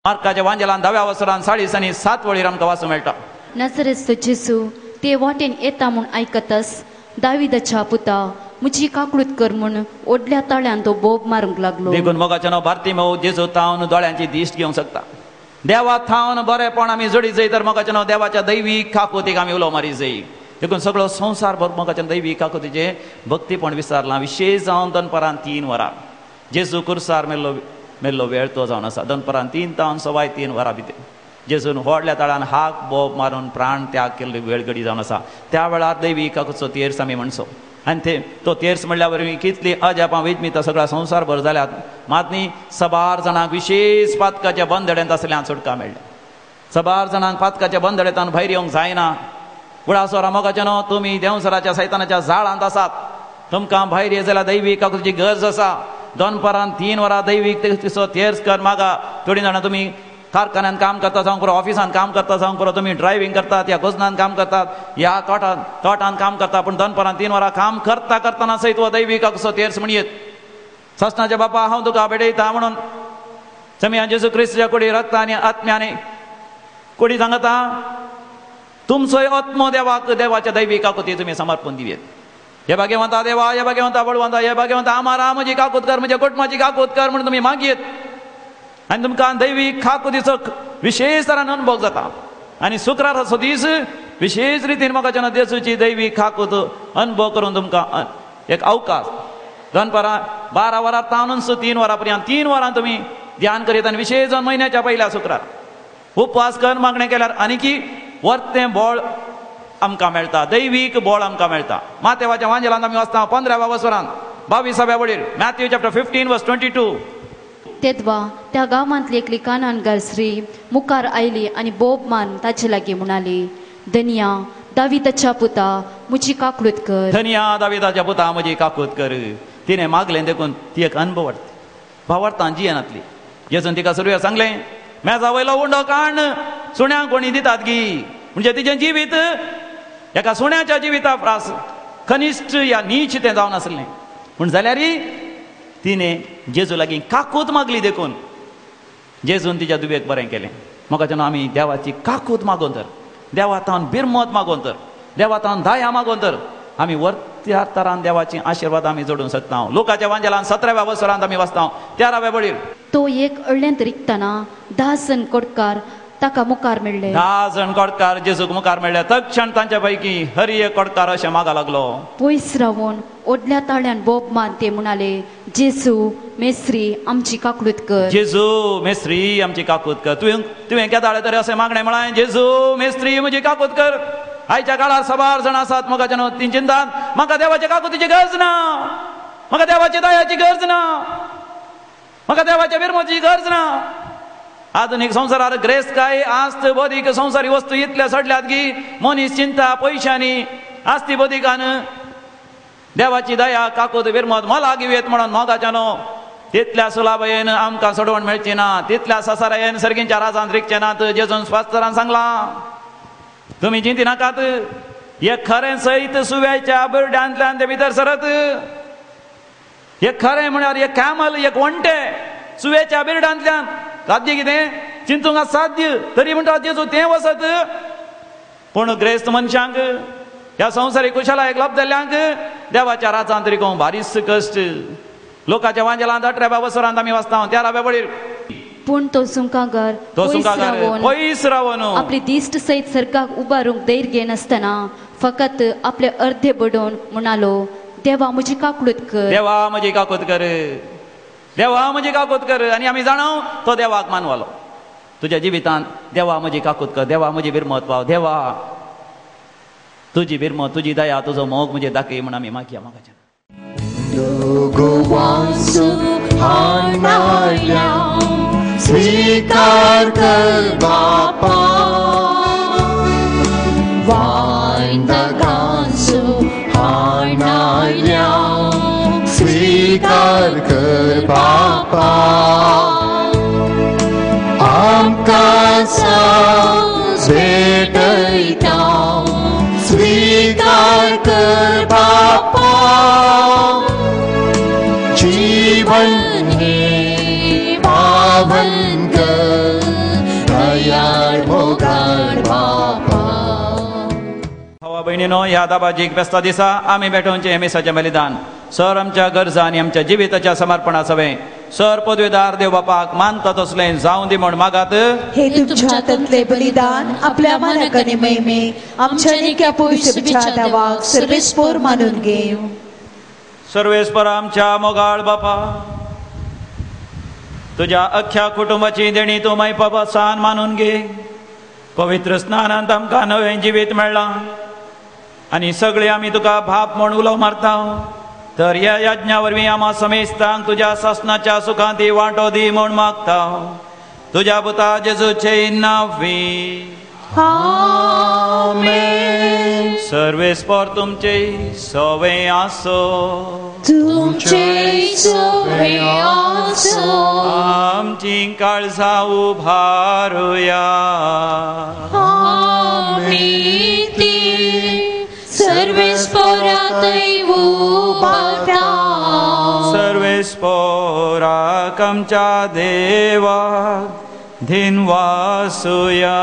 मार्काच्या वांजेलान 10व्या वसरान 7 वळीर आमकां वाचूंक मेळटा. नजरेचो जेसू ते वाटेन येता म्हूण आयकतस दाविदाच्या पुता म्हजी काकूळट कर म्हूण ओडल्या ताळ्यान तो बोब मारूंक लागलो. देखून मोगाचें नांव बार्तिमेव जेजू थावन दोळ्यांची दिश्ट घेवंक शकता. देवा थावन बरेपण आमी जोडी जाय तर मोगाचें नांव देवाच्या दैवीक काकुतीक आमी उलो मारी जाय. देखून सगळो संवसार मोगाचें दैवीक काकुतीचे भक्तीपण विचारलां. विशेश जावन दनपरान 3 वरां जेजू कुर्सार मेल्लो वेळ तो जावन आसा. दनपरान 3 तावन सवाय 3 वरां भितर जेजून व्हडल्या ताळ्यान हाक बोब मारून प्राण त्याग केल्ली वेळ घडी जावन आसा. त्या वेळार दैवीक काकुचो तेर्स आमी म्हणसो. आनी तो तेर्स म्हणल्या वरवीं कितली अजापां वेदमी सगळा संवसार भर जाल्यात मात न्ही 7 जाणांक विशेश पातकाच्या बंदड्यांत असल्यान सुटका मेळ्ळ्या. 7 जाणांक पातकाच्या बंदड्यांत भायर येवंक जायना. कुळासोरा मोगाचें न्हू तुमी देंवसराच्या सैतानाच्या जाळांत आसात. तुमकां भायर ये जाल्यार दैवीक काकुची गरज आसा. दनपरान 3 वरां दैवीक तेर्स कर मागा. थोडीं जाणां तुमी कारखान्यात काम करता जावं करो, ऑफिसान काम करता जावं करो, तुम्ही ड्रायव्हिंग करतात या गोजनान काम करतात या तोटान काम करता, पण दनपरान 3 वरां काम करता करतना सयत वो दैवीक कसो तेर्स म्हणयेत. सस्नाच्या बापा हांव तुका बेडयता म्हणून समिया जेजू क्रिस्ताच्या कुडी रक्तानी आत्म्याने कुडी सांगता तुमचोय आत्मो देवाक देवाच्या दैवीक काकुती तुम्ही समर्पण दिवेत. हे भाग्यवंता देवा, हे भाग्यवंता बळवंता, हे भाग्यवंता आम्हाला म्हजी काकूत कर, म्हज्या कुटुंबाची काकूत कर म्हणून तुम्ही मागयेत. आनी तुमकां दैवीक काकुतीचो विशेष तरान अनुभव जाता. आनी शुक्रार असो दीस विशेष रितीन म्हाका देसूची दैवीक काकूत अनुभव करून तुमकां एक अवकाश दनपरां 12 वरां तावन 3 वरां पर्यंत 3 वरां तुम्ही ध्यान करीत आनी विशेष म्हयन्याच्या पयल्या शुक्रार उपवास कर मागणें केल्यार आनीकी वर्तें बळ आमकां मेळटा, दैवीक बळ आमकां मेळटा. मातेवाच्या वांजेलांत आमी वाचता 15व्या वसरांत 22व्या वडीर मॅथ्यू चॅप्टर 15 वर्स 22. तेदवा त्या गांवांतली एकली कानानगार स्त्री मुखार आयली आनी बोब मान ताचे लागीं म्हणाली, धन्या दाविदाच्या पुता म्हजी काकूत कर. धन्या दाविदाच्या पुता म्हजी काकूत कर. तिणें मागलें देखून ती एक अनुभव वाडटा भावार्थान जियेनांतली. जेजून तिका सुरवेर सांगलें मेजा वयलो उंडो काण सुण्यांक कोणी दितात गी. म्हणजे तिचें जिवीत एका सुण्याच्या जिविता प्रास कनिश्ट या नीच तें जावन आसलें. पूण जाल्यार तिणें जेजू लागीं काकूत मागली देखून जेजून तिच्या दुबेक बरें केलें. म्हाका जेन्ना आमी देवाची काकूत मागोवन तर, देवा तावन बिरमत मागोवन तर, देवा तावन दया मागोवन तर आमी वर्त्या तरान देवाची आशिर्वाद आमी जोडूंक शकता. लोकाच्या वांजेलान 17व्या वसरांत आमी वाचता 13व्या बळीर तो एक अळ्ळेंत रिकतना 10 जण कोडकार ताका मुखार मेळ्ळे. 10 जण कोडकार जेजूक मुखार मेळ्ळे. तक्षण तांच्या पैकी हरी एक कोडकार अशें मागा लागलो. पयस रावून ओडल्या ताळ्यान बोब मान ते म्हणाले, जेजू मेस्त्री आमची काकूत कर. जेजू मेस्त्री आमची काकूत कर. तुवें केदाळे तरी अशें मागणें म्हळां जेजू मेस्त्री म्हजी काकूत कर. आयच्या काळार 7 जाण आसात मोगाचे न्हू ती चिंतात म्हाका देवाच्या काकुतीची गरज ना, म्हाका देवाची दयाची गरज ना, म्हाका देवाच्या बिरमतीची गरज ना. आधुनिक संवसारार ग्रेस काय आस्त बौद्धीक संवसारी वस्तू इतल्या सडल्यात की मनीस चिंता पयशांनी आस्ती बौद्धीकान देवाची दया काकूत बिरमत मला घेवेत म्हणून मोगाच्या न्हू तितल्या सुलाभयेन आमकां सोडवण मेळची ना, तितल्या ससारायेन सर्गींच्या राजांत रिकचे नात. जेजून स्वास्तरान सांगलां तुम्ही चिंती नाकात. एक खरें सयत सुव्याच्या बिरड्यांतल्यान ते भितर सरत. एक खरें म्हळ्यार एक कॅमल एक वंटे सुव्याच्या बिरडांतल्यान साध्य कितें चिंतूंक साध्य तरी म्हणटा जेजू तें वसत. पूण ग्रेस्त मनशांक ह्या संवसारीक कुशलायेक लाभलेल्यांक देवाच्या राजांत रिकोवंक भारीच कश्ट. लोकाच्या वांजेलांत 18व्या वसरांत आमी वाचता 13व्या बळीर पूण तो सुंकागार पयस रावून आपली दिश्ट सयत सरकाक उबारूंक धैर्य घेनासतना फकत आपले अर्धे बडोवन म्हणालो, देवा म्हजी काकूत कर, देवा म्हजी काकूत कर, देवा म्हजी काकूत कर. आनी आमी जाणव तो देवाक मानवालो. तुज्या जिवितांत देवा म्हजी काकूत कर, देवा म्हजी बिरमत पाव, देवा तुजी बिरमत तुजी दया तुजो मोग म्हणजे दाखय म्हण आमी मागया. मागाच्या स्वीकार कर बापा वायंदगांचो हाणायल्या स्वीकार कर बापा आमकां सांग भेटयता स्वीकार कर बापा जीवन हे पावन कर भयणीनो, ह्या दाबाजीक बेस्ता दिसा आमी भेटोवचें हें मिसाचें बलिदान सर आमच्या गरजा आनी आमच्या जिविताच्या समर्पणा सवे सर पदवीदार देव बापाक मानता तसलें जावं दी म्हूण मागात. हे तुमच्या हातांतले बलिदान आपल्या मनाक आनी महिमे आमच्या निक्या पवित्रच्या देवाक सर्वेस्पर मानून घेव. सर्वेस्पर आमच्या मोगाळ बापा, तुझ्या अख्ख्या कुटुंबाची देणी तूं मैपापासान मानून घे. पवित्र स्नानांत आमकां नवें जिवीत मेळ्ळां आनी सगळे आमी तुका भाप म्हूण उलो मारता. तर ह्या यज्ञा वरवीं आम्हा समेस्तांक तुज्या सासनाच्या सुखांती वांटो दी म्हूण मागता. तुज्या पुता जेजूचे नांवी आमेन. सर्वेस्पर तुमचे सवे आसो. तुमचे सवे आसो. आमची काळजा उभारुया. आमी ती सर्वेस्परांतय उबारता. सर्वेस्पराक आमच्या देवाक दिनवासुया.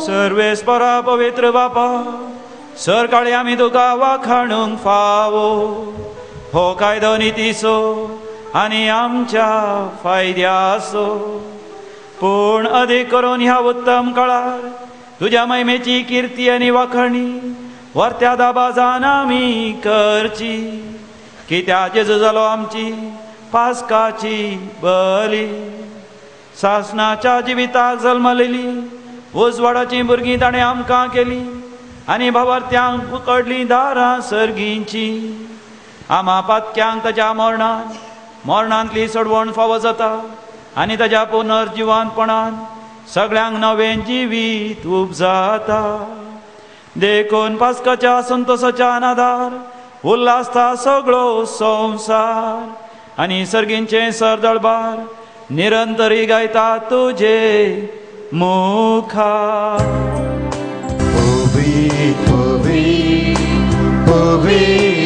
सर्वेस्परा पवित्र बापा, सर काळी आमी तुका वाखाणूंक फावो. हो कायदो नितीसो आनी आमच्या फायद्याचो, पूण अदीक करून ह्या उत्तम काळार तुज्या महिमेची किर्ती आनी वाखणी वर्त्या दाबाजान आमी करची. कित्या जेजू जालो आमची पास्काची बली. सासनाच्या जिविताक जल्मलेली उजवाडाची भुरगीं ताणें आमकां केली आनी भावार्थ्यांक उकडली दारां सर्गींची. आम्हा पातक्यांक ताच्या मरणांतली सडवण फावो जाता आनी ताच्या पुनर्जिवानपणान सगळ्यांक नवें जिवीत उपजाता. देखून पास्काच्या संतोशाच्या नादार उल्हासता सगळो संवसार आनी सर्गींचे सरदळबार निरंतरी गायता तुजे मुखार.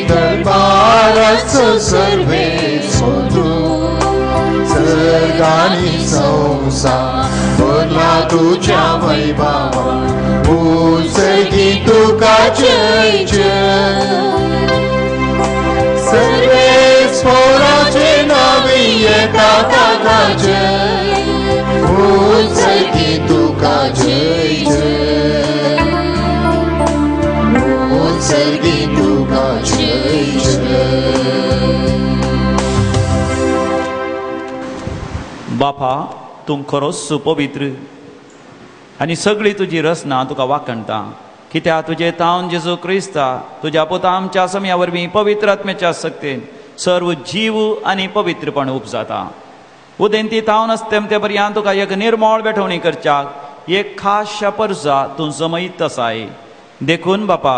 दरबाराचो सर्वे सोडून सर्गानी संसार भरला तुझ्या वैभवान. सर्गी तुका जय जय. सर्वेस्पराचे नावी येता ताका जय. सर्गी तुका जय जय. सर्गी तुका जय जय. बापा, तूं खरोच पवित्र आनी सगळी तुजी रचना तुका वाखणटा. कित्या तुजे तावन जेजू क्रिस्ता तुज्या पुता आमच्या समया वरवीं पवित्र आत्म्याच्या सक्तेन सर्व जीव आनी पवित्रपण उपजाता. उदेंती तावन आसता ते पर्यंत तुका एक निर्मळ बेठवणी करच्याक एक खाशा परजा तूं जमयत आसाय. देखून बापा,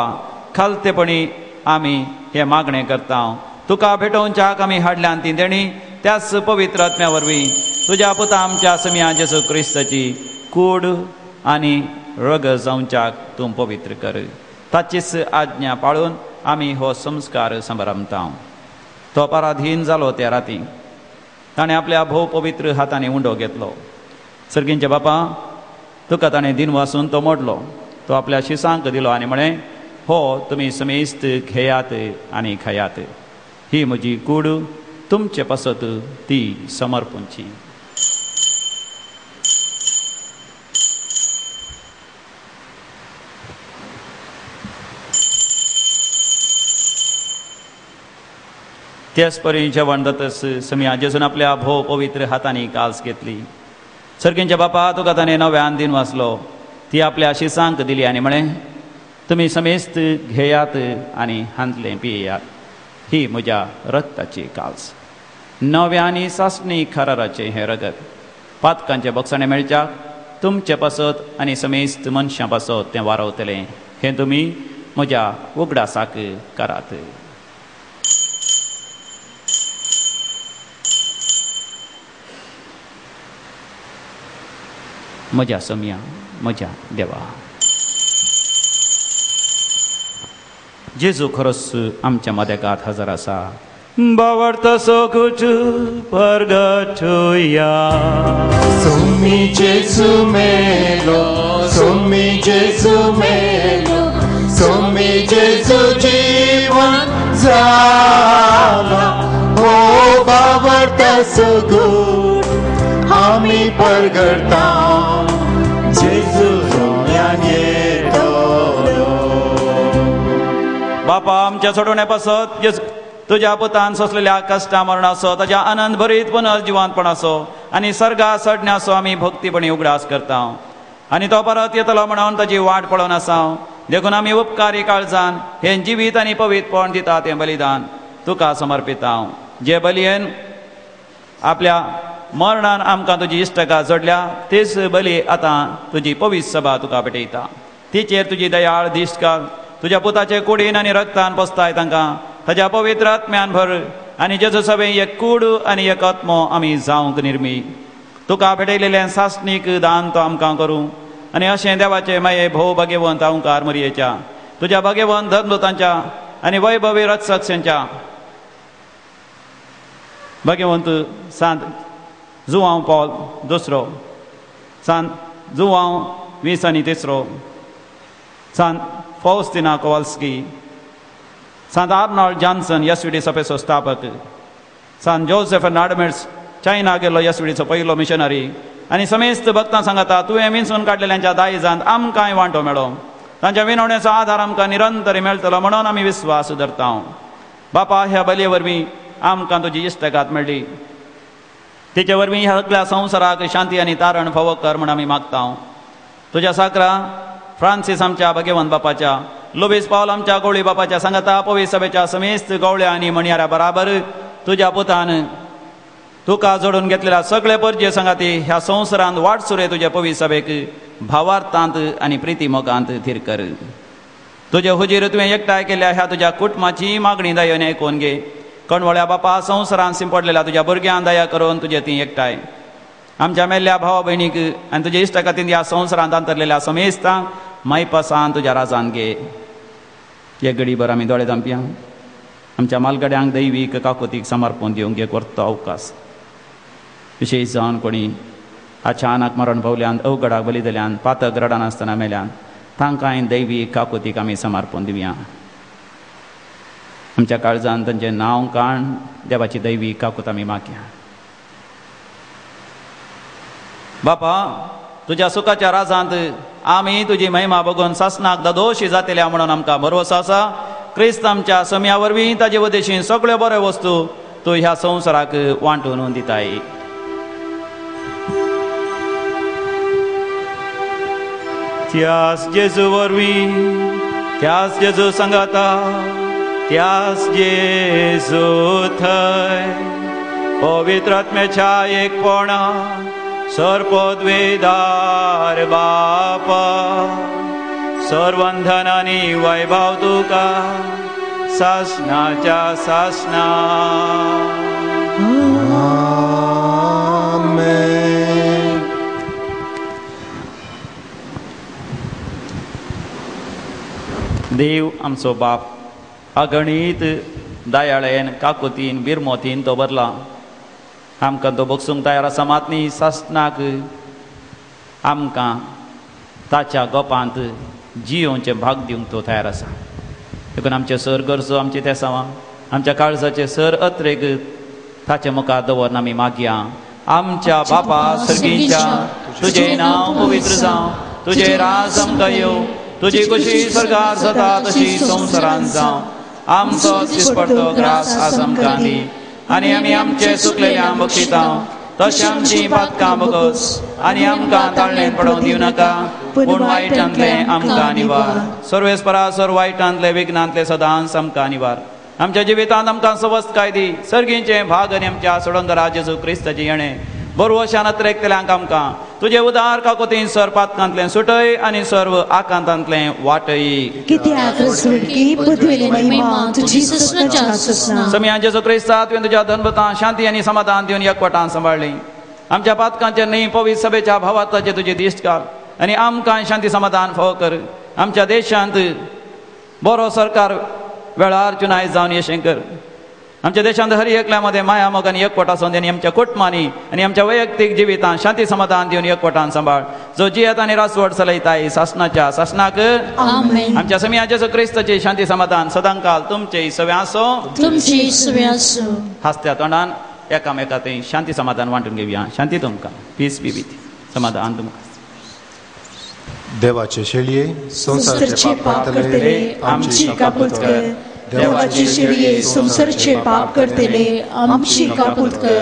खालतेपणी आमी हे मागणें करता. तुका भेटोवच्याक आमी हाडल्यान ती देणी त्याच पवित्र आत्म्या वरवीं तुज्या पुता आमच्या समया जेजू क्रिस्ताची कूड आनी रग जावच्याक तूं पवित्र कर. ताचीच आज्ञा पाळून आमी हो संस्कार संभ्रमता. तो पराधीन जालो त्या राती ताणें आपल्या भोव पवित्र हातांनी उंडो घेतलो. सर्गींचे बापा, तुका ताणें दिन वासून तो मोडलो. तो आपल्या शिसांक दिलो आनी म्हळें, हो तुमी समेस्त घेयात आनी खायात. ही म्हजी कूड, तुमचे पासत ती समर्पूंची. त्याच परी जेवण जातस समया जेजून आपल्या भोव पवित्र हातांनी काल्स घेतली. सर्गींच्या बापा, तुका ताणें नव्यान दिन वाचलो. ती आपल्या शिसांक दिली आनी म्हळें, तुमी समेस्त घेयात आनी हांतलें पियेयात. ही म्हज्या रक्ताची काल्स, नव्या आनी सासणी खराराचें हें रगत. पातकांचे बक्षणे मेळच्याक तुमचे पासत आनी समेस्त मनशां पासत तें वारवतलें. हें तुमी म्हज्या उगडासाक करात. म्हज्या समया म्हज्या देवा. जेजू खरोच आमच्या मदेकात हजर आसा. बावरता सो कुछ परगटुया Summi Gesù melo, Summi Gesù melo, Summi Gesù जीवन झाला. हो बावरता सगुण आम्ही परगडता जेजू सोम्यान येतो. बापा आमच्या सोडवण्यापासत तुझ्या पुतान सोसलेल्या कष्टा मरणासो ताच्या आनंद भरीत पुनर्जिवांतपणासो आनी सर्गा सडण्यासो आमी भक्तीपणी उगडास करता आनी तो परत येतलो म्हणून ताची वाट पळोवन आसा. देखून आमी उपकारी काळजान हे जिवीत आनी पवित्रपण दिता तें बलिदान तुका समर्पिता. जे बलयेन आपल्या मरणान आमकां तुजी इश्टका जोडल्या तेच बली आतां तुजी पवित्र सभा तुका भेटयता. तिचेर तुजी दयाळ दिश्ट घाल. तुज्या पुताचे कुडीन आनी रक्तान पोसताय तांकां ताच्या पवित्र आत्म्यान भर आनी जेजू सभे एक कूड आनी एक आत्मो आमी जावंक निर्मी. तुका भेटयलेलें सासणीक दान तो आमकां करूं आनी अशें देवाचे माये भोव भगेवंत ओंकार मरयेच्या तुज्या भगेवंत धर्मदूतांच्या आनी वैभवी रक्षकांच्या भगेवंत सांत जुवांव पॉल दुसरो, सांत जुवांव 23 सांत फौस्तिना कोवाल्स्की, सांत आर्नॉल्ड जॉन्सन यस्विडी सभेचो स्थापक, सांत जोसेफ नाडमेट्स चायना गेल्लो यस्विडीचो पयलो मिशनरी आनी समेस्त भक्तां सांगता तुवें विंचून काडलेल्यांच्या दायजांत आमकांय वांटो मेळो. तांच्या विनवणेचो आधार आमकां निरंतर मेळटलो म्हणून आमी विस्वास धरता. बापा ह्या बलये वरवीं आमकां तुजी इश्टगात मेळ्ळी. तिचे वरवीं ह्या सगळ्या संवसाराक शांती आनी तारण फावो कर म्हण आमी मागता. तुज्या साकरा फ्रांसीस आमच्या भगेवंत बापाच्या, लुबीस पावल आमच्या गवळी बापाच्या सांगता पवित्र सभेच्या समेस्त गवळ्या आनी मणयाऱ्या बराबर तुज्या पुतान तुका जोडून घेतलेल्या सगळे परजे सांगाती ह्या संवसारांत वाट सुरे तुज्या पवित्र सभेक भावार्थांत आनी प्रिती मोगांत थीर कर. तुजे हुजीर तुवें एकठांय केल्या ह्या तुज्या कुटुंबाची मागणी दयेन आयकून घे. कणवळ्या बापा संवसारांत शिंपडलेल्या तुज्या भुरग्यांक दया करून तुजे ती एकठांय आमच्या मेल्ल्या भावा भयणीक आनी तुजे इश्टा खातीर ह्या संवसारांत अंतरलेल्या समेस्तांक मायपासान तुज्या राजान घे. एक घडीभर आमी दोळे धांपया. आमच्या मालगड्यांक दैवीक काकुतीक समर्पण दिवंक एक वर्तो अवकाश. विशेश जावन कोणी अचानक मरण पावल्यान, अवघडाक बली जाल्यान, पातक रडान आसतना मेल्यान तांकांय दैवीक काकुतीक आमी समर्पण दिवया. आमच्या काळजान तांचें नांव काण देवाची दैवीक काकूत आमी मागया. बापा तुज्या सुखाच्या राजांत आमी तुजी महिमा बघून सासनाक ददोशी जातल्या म्हणून आमकां भरवसो आसा. क्रिस्त आमच्या सम्या वरवीं ताजे वदेशीं सगळ्यो बऱ्यो वस्तू तूं ह्या संवसाराक वांटून दिताय. त्याच जेजू वरवीं, त्याच जेजू सांगाता, त्याच जेजू थंय पवित्र आत्म्याच्या एकपणा सर्पोद्वेदार बापा सर्वंधन आनी वैभव तुका सासणाच्या सासणा. देव आमचो बाप अगणित दयाळेन काकुतीन बिरमोतीन तो भरला. आमकां तो बगसूंक तयार आसा मात न्ही सासणाक आमकां ताच्या गोपांत जियोवचे भाग दिवंक तो तयार आसा. देखून आमचे सर गरजो आमचे तेसावां आमच्या काळजाचे सर अत्रेक ताचे मुखार दवरून आमी मागया. आमच्या बापा सर्गीच्या तुजें नांव पवित्र जावं, तुजें राज आमकां येवं, तुजी कशी स्वर्गार जाता तशी संवसारांत जावं. आमचो दिसपडटो ग्रास आज आमकां दी आनी आमी आमचे चुकलेल्यांक बक्षिता तशें आमची पातकां बगस आनी आमकां ताळणेंत पडोवंक दिवं नाका पूण वायटांतले आमकां निवार. सर्वेस्परा सर वायटांतले विघ्नांतले सदांच आमकां निवार. आमच्या जिवितांत आमकां सवस्त काय दी. सर्गीचे भाग आनी आमच्या सोडंगरा जेजू क्रिस्ताची येणें बरोवशान अत्रेकतल्यांक आमकां तुजे उदार काकुतीन सर पातकांतलें सुटय आनी सर्व आकांतांतलें वाटय. सम्या जेजू क्रिस्ता तुवें तुज्या धनभतां शांती आनी समाधान दिवन एकवटान सांबाळली. आमच्या पातकांचे न्ही पवित्र सभेच्या भावार्थाचे तुजे दिश्ट घाल आनी आमकां शांती समाधान फावो कर. आमच्या देशांत बरो सरकार वेळार चुनाय जावन येशें कर आमच्या देशांत हर एकल्यामध्ये माया मोगान एकवट आसून दी आनी आमच्या कुटुंबांनी आनी आमच्या वैयक्तीक जिवितांत शांती समाधान दिवन एकवटान सांबाळ जो जियेत आनी रासवट चलयताय शासनाक आमच्या समिया जेजू क्रिस्ताची शांती समाधान सदांकाल तुमचे सवे आसूं हास्त्या तोंडान एकामेकात शांती समाधान वांटून घेवया. शांती तुमकां. पीस बी विथ समाधान तुमकां. देवाचे शेळये संसाराचे पाप करतले आमची कापूत कर. देवाचे शेळये संसाराचे पाप करतले आमची कापूत कर.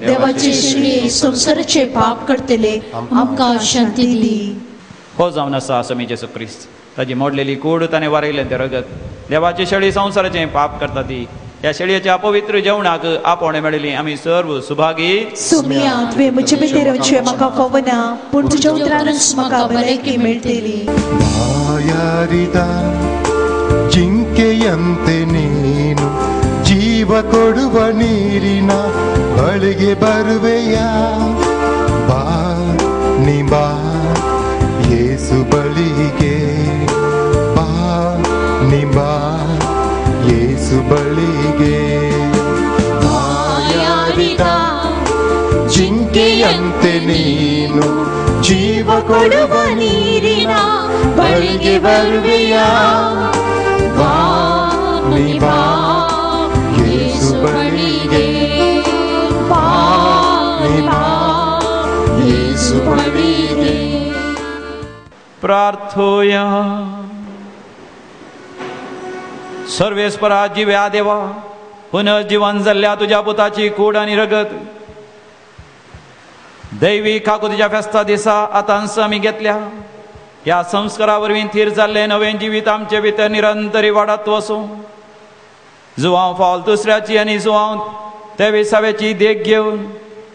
देवाचे शेळये संसाराचे पाप करतले आमकां शांती दी. हो जावन आसा समी जेजू क्रिस्त ताची मोडलेली कूड ताणें वारयलें तें रगत. देवाची शेळी संसाराचें पाप करता ती. ह्या शेळयेच्या पवित्र जेवणाक आपोवणें मेळिल्ली आमी सर्व सुभागी. सुमिया तुवें म्हजे भितरचे म्हाका कवना पूण तुज्या उतरानच म्हाका भलायकी मेळटली. ಜಿಂಕೆಯಂತೆ ನೀನು ಜೀವ ಕೊಡುವ ನೀರಿನ ಬಳಿಗೆ ಬರುವೆಯ. ಬಾ ನೀ ಬಾ ಯೇಸು ಬಳಿಗೆ. ಬಾ ನೀ ಬಾ ಯೇಸು ಬಳಿಗೆ. ಜಿಂಕೆಯಂತೆ ನೀನು ಜೀವ ಕೊಡುವ ನೀರಿನ ಬಳಿಗೆ ಬರುವೆಯ. ಬಾ ನೀ ಬಾ ಯೇಸು ಬಳಿಗೆ. ಬಾ ನೀ ಬಾ ಯೇಸು ಬಳಿಗೆ. प्रार्थोया. सर्वेस्परा जिव्या देवा पुनर्जीवन जाल्ल्या तुज्या पुताची कूड आनी रगत दैवी काकुतीच्या फेस्ता दिसा आतांच आमी घेतल्या. ह्या संस्कारा वरवीं थीर जाल्लें नवें जिवीत आमचे भितर निरंतरी वाडत वचूं. जुवांव फावल दुसऱ्याची आनी जुवांव ते विसाव्याची देख घेवन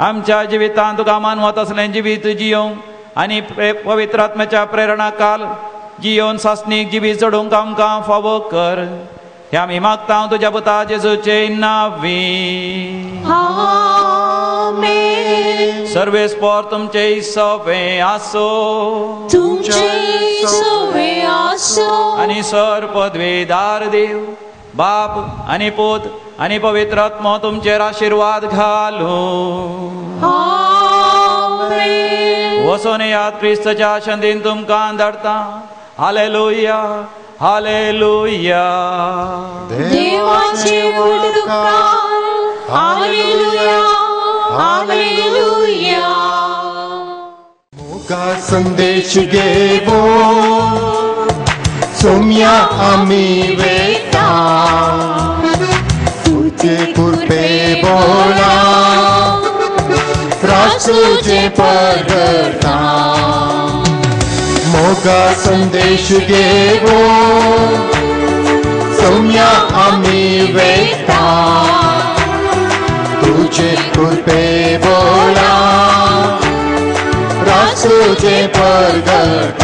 आमच्या जिवितांत तुका मानवत असलें जिवीत जियोंक आनी पवित्र आत्म्याच्या प्रेरणा काल जियोन सासणीक जिवीत जडोवंक आमकां फावो कर. हे आमी मागता तुज्या पुता जेजूचे नांवीं. आमेन. सर्वेस्पर तुमचे सवे आसो. तुमचे सवे आसो. आनी सर पदवेदार देव बाप आनी पूत आनी पवित्र आत्मो तुमचेर आशिर्वाद घालो. वचून याद क्रिस्ताच्या शांतीन तुमकां धाडटा. Hallelujah hallelujah. देवाचे उपकार. Hallelujah hallelujah. मोगा संदेश घेवो सोम्या आमी वेता. तुझे कृपे बोला रासूचे परगटा. मोगा संदेश घेवो सोम्या आमी वेता. तुझे कृपे बोला रासूचे परगटा.